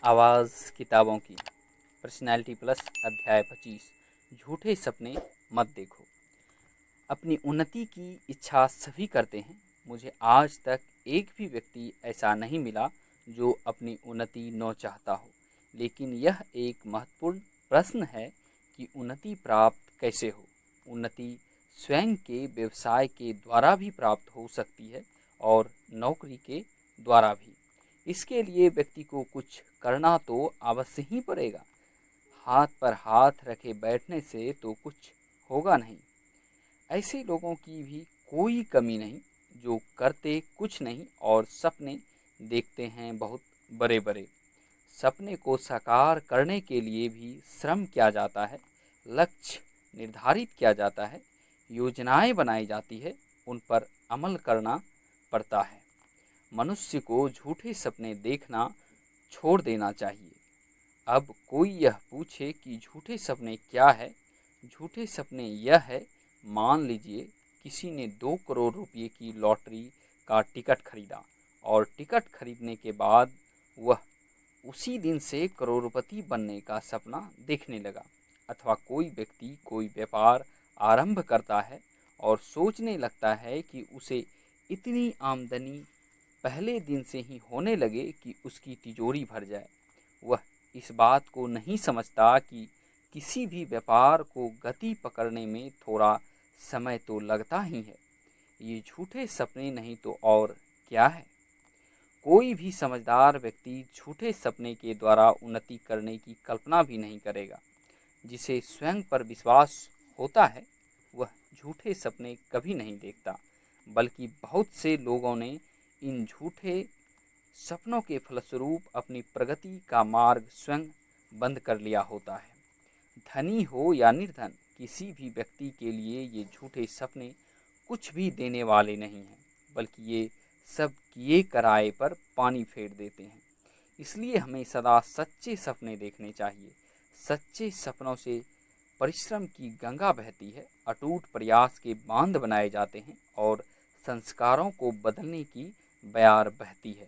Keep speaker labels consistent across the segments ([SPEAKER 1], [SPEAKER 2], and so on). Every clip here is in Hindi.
[SPEAKER 1] आवाज़ किताबों की। पर्सनैलिटी प्लस अध्याय 25। झूठे सपने मत देखो। अपनी उन्नति की इच्छा सभी करते हैं। मुझे आज तक एक भी व्यक्ति ऐसा नहीं मिला जो अपनी उन्नति न चाहता हो। लेकिन यह एक महत्वपूर्ण प्रश्न है कि उन्नति प्राप्त कैसे हो। उन्नति स्वयं के व्यवसाय के द्वारा भी प्राप्त हो सकती है और नौकरी के द्वारा भी। इसके लिए व्यक्ति को कुछ करना तो अवश्य ही पड़ेगा। हाथ पर हाथ रखे बैठने से तो कुछ होगा नहीं। ऐसे लोगों की भी कोई कमी नहीं जो करते कुछ नहीं और सपने देखते हैं बहुत बड़े बड़े। सपने को साकार करने के लिए भी श्रम किया जाता है, लक्ष्य निर्धारित किया जाता है, योजनाएं बनाई जाती है, उन पर अमल करना पड़ता है। मनुष्य को झूठे सपने देखना छोड़ देना चाहिए। अब कोई यह पूछे कि झूठे सपने क्या है। झूठे सपने यह है, मान लीजिए किसी ने 2 करोड़ रुपये की लॉटरी का टिकट खरीदा और टिकट खरीदने के बाद वह उसी दिन से करोड़पति बनने का सपना देखने लगा। अथवा कोई व्यक्ति कोई व्यापार आरंभ करता है और सोचने लगता है कि उसे इतनी आमदनी पहले दिन से ही होने लगे कि उसकी तिजोरी भर जाए। वह इस बात को नहीं समझता कि किसी भी व्यापार को गति पकड़ने में थोड़ा समय तो लगता ही है। ये झूठे सपने नहीं तो और क्या है। कोई भी समझदार व्यक्ति झूठे सपने के द्वारा उन्नति करने की कल्पना भी नहीं करेगा। जिसे स्वयं पर विश्वास होता है वह झूठे सपने कभी नहीं देखता, बल्कि बहुत से लोगों ने इन झूठे सपनों के फलस्वरूप अपनी प्रगति का मार्ग स्वयं बंद कर लिया होता है। धनी हो या निर्धन, किसी भी व्यक्ति के लिए ये झूठे सपने कुछ भी देने वाले नहीं हैं, बल्कि ये सब किए कराए पर पानी फेर देते हैं। इसलिए हमें सदा सच्चे सपने देखने चाहिए। सच्चे सपनों से परिश्रम की गंगा बहती है, अटूट प्रयास के बांध बनाए जाते हैं और संस्कारों को बदलने की बयार बहती है।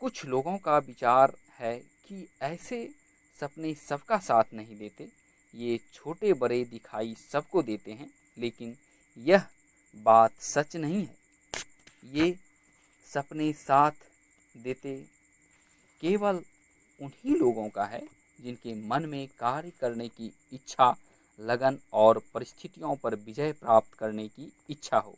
[SPEAKER 1] कुछ लोगों का विचार है कि ऐसे सपने सबका साथ नहीं देते। ये छोटे बड़े दिखाई सबको देते हैं, लेकिन यह बात सच नहीं है। ये सपने साथ देते केवल उन्हीं लोगों का है जिनके मन में कार्य करने की इच्छा, लगन और परिस्थितियों पर विजय प्राप्त करने की इच्छा हो।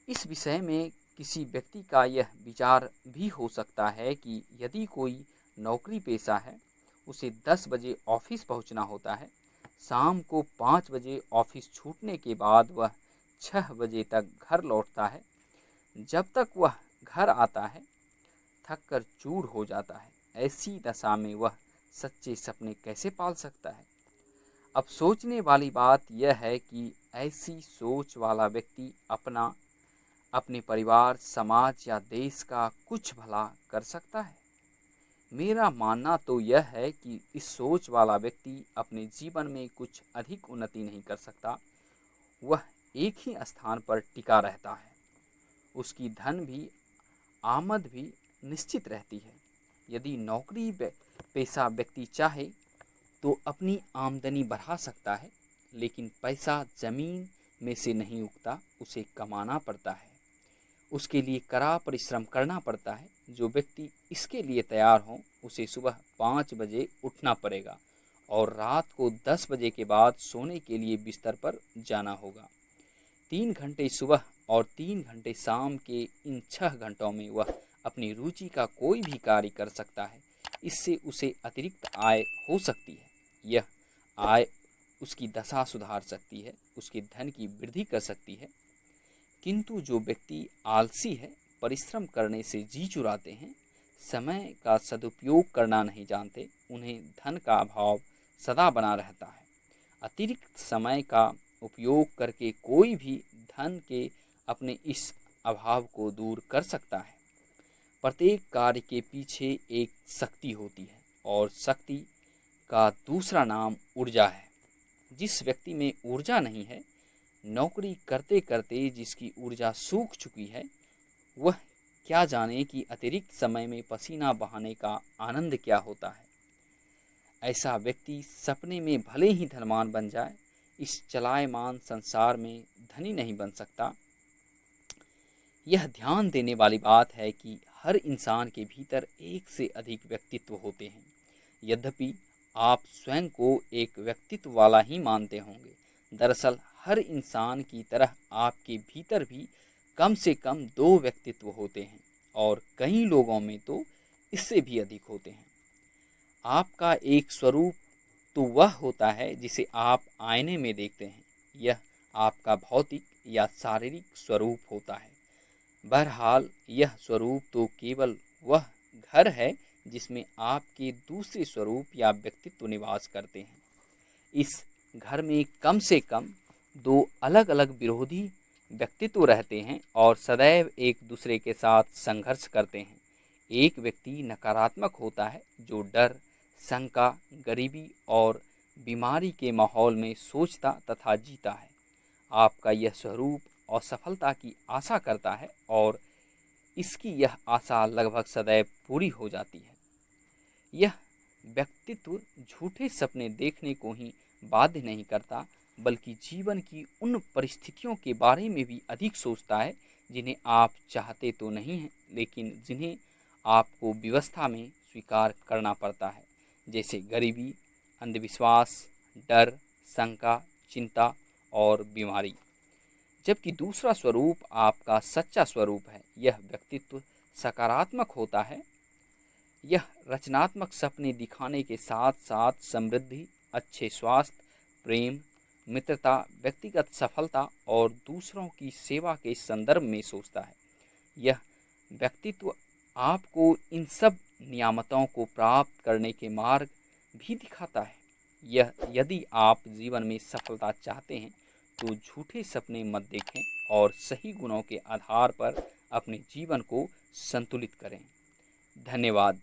[SPEAKER 1] इस विषय में किसी व्यक्ति का यह विचार भी हो सकता है कि यदि कोई नौकरी पेशा है, उसे 10 बजे ऑफिस पहुंचना होता है। शाम को 5 बजे ऑफिस छूटने के बाद वह 6 बजे तक घर लौटता है। जब तक वह घर आता है थक कर चूर हो जाता है। ऐसी दशा में वह सच्चे सपने कैसे पाल सकता है। अब सोचने वाली बात यह है कि ऐसी सोच वाला व्यक्ति अपने परिवार, समाज या देश का कुछ भला कर सकता है। मेरा मानना तो यह है कि इस सोच वाला व्यक्ति अपने जीवन में कुछ अधिक उन्नति नहीं कर सकता। वह एक ही स्थान पर टिका रहता है। उसकी धन भी, आमद भी निश्चित रहती है। यदि नौकरी पेशा व्यक्ति चाहे तो अपनी आमदनी बढ़ा सकता है, लेकिन पैसा जमीन में से नहीं उगता, उसे कमाना पड़ता है। उसके लिए कड़ा परिश्रम करना पड़ता है। जो व्यक्ति इसके लिए तैयार हो उसे सुबह 5 बजे उठना पड़ेगा और रात को 10 बजे के बाद सोने के लिए बिस्तर पर जाना होगा। 3 घंटे सुबह और 3 घंटे शाम के इन 6 घंटों में वह अपनी रुचि का कोई भी कार्य कर सकता है। इससे उसे अतिरिक्त आय हो सकती है। यह आय उसकी दशा सुधार सकती है, उसके धन की वृद्धि कर सकती है। किंतु जो व्यक्ति आलसी है, परिश्रम करने से जी चुराते हैं, समय का सदुपयोग करना नहीं जानते, उन्हें धन का अभाव सदा बना रहता है। अतिरिक्त समय का उपयोग करके कोई भी धन के अपने इस अभाव को दूर कर सकता है। प्रत्येक कार्य के पीछे एक शक्ति होती है और शक्ति का दूसरा नाम ऊर्जा है। जिस व्यक्ति में ऊर्जा नहीं है, नौकरी करते करते जिसकी ऊर्जा सूख चुकी है, वह क्या जाने कि अतिरिक्त समय में पसीना बहाने का आनंद क्या होता है। ऐसा व्यक्ति सपने में भले ही धनवान बन जाए, इस चलायमान संसार में धनी नहीं बन सकता। यह ध्यान देने वाली बात है कि हर इंसान के भीतर एक से अधिक व्यक्तित्व होते हैं। यद्यपि आप स्वयं को एक व्यक्तित्व वाला ही मानते होंगे, दरअसल हर इंसान की तरह आपके भीतर भी कम से कम 2 व्यक्तित्व होते हैं और कई लोगों में तो इससे भी अधिक होते हैं। आपका एक स्वरूप तो वह होता है जिसे आप आईने में देखते हैं, यह आपका भौतिक या शारीरिक स्वरूप होता है। बहरहाल यह स्वरूप तो केवल वह घर है जिसमें आपके दूसरे स्वरूप या व्यक्तित्व निवास करते हैं। इस घर में कम से कम 2 अलग अलग विरोधी व्यक्तित्व रहते हैं और सदैव एक दूसरे के साथ संघर्ष करते हैं। एक व्यक्ति नकारात्मक होता है जो डर, शंका, गरीबी और बीमारी के माहौल में सोचता तथा जीता है। आपका यह स्वरूप असफलता की आशा करता है और इसकी यह आशा लगभग सदैव पूरी हो जाती है। यह व्यक्तित्व झूठे सपने देखने को ही बाध्य नहीं करता, बल्कि जीवन की उन परिस्थितियों के बारे में भी अधिक सोचता है जिन्हें आप चाहते तो नहीं हैं, लेकिन जिन्हें आपको व्यवस्था में स्वीकार करना पड़ता है, जैसे गरीबी, अंधविश्वास, डर, शंका, चिंता और बीमारी। जबकि दूसरा स्वरूप आपका सच्चा स्वरूप है। यह व्यक्तित्व सकारात्मक होता है। यह रचनात्मक सपने दिखाने के साथ साथ समृद्धि, अच्छे स्वास्थ्य, प्रेम, मित्रता, व्यक्तिगत सफलता और दूसरों की सेवा के संदर्भ में सोचता है। यह व्यक्तित्व आपको इन सब नियामतों को प्राप्त करने के मार्ग भी दिखाता है। यदि आप जीवन में सफलता चाहते हैं तो झूठे सपने मत देखें और सही गुणों के आधार पर अपने जीवन को संतुलित करें। धन्यवाद।